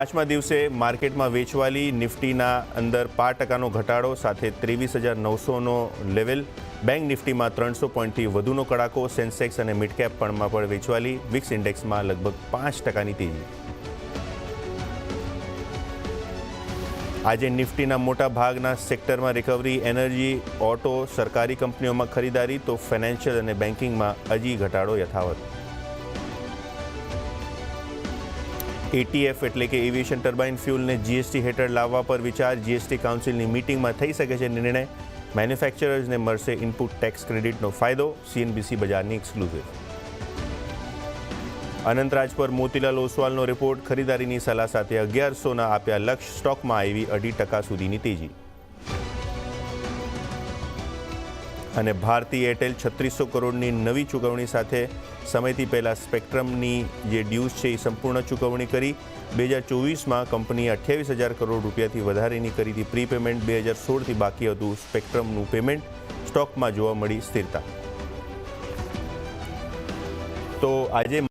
પાંચમા દિવસે માર્કેટમાં વેચવાલી નિફ્ટીના અંદર 5% ઘટાડો સાથે 23,900નો લેવલ. બેંક નિફ્ટીમાં 300 પોઈન્ટથી વધુનો કડાકો. સેન્સેક્સ અને મિડ કેપ પણમાં પણ વેચવાલી. વિક્સ ઇન્ડેક્સમાં લગભગ 5%ની તેજી. આજે નિફ્ટીના મોટા ભાગના સેક્ટરમાં રિકવરી. એનર્જી, ઓટો, સરકારી કંપનીઓમાં ખરીદારી તો ફાઇનાન્શિયલ અને બેન્કિંગમાં હજી ઘટાડો યથાવત. એટીએફ એટલે કે એવિએશન ટર્બાઇન ફ્યુલને જીએસટી હેઠળ લાવવા પર વિચાર. જીએસટી કાઉન્સિલની મીટિંગમાં થઈ શકે છે નિર્ણય. મેન્યુફેક્ચરર્સને મળશે ઇનપુટ ટેક્સ ક્રેડિટનો ફાયદો. સીએનબીસી બજારની એક્સક્લુઝિવ. અનંતરાજ પર મોતીલાલ ઓસવાલનો રિપોર્ટ. ખરીદારીની સલાહ સાથે 1100ના આપ્યા લક્ષ્ય. સ્ટોકમાં આવી 2% સુધીની તેજી. અને ભારતી એરટેલ 3600 કરોડની નવી ચૂકવણી સાથે સમયથી પહેલાં સ્પેક્ટ્રમની જે ડ્યુઝ છે એ સંપૂર્ણ ચૂકવણી કરી. 2024માં કંપનીએ 28,000 કરોડ રૂપિયાથી વધારેની કરી હતી પ્રીપેમેન્ટ. 2016થી બાકી હતું સ્પેક્ટ્રમનું પેમેન્ટ. સ્ટોકમાં જોવા મળી સ્થિરતા. તો આજે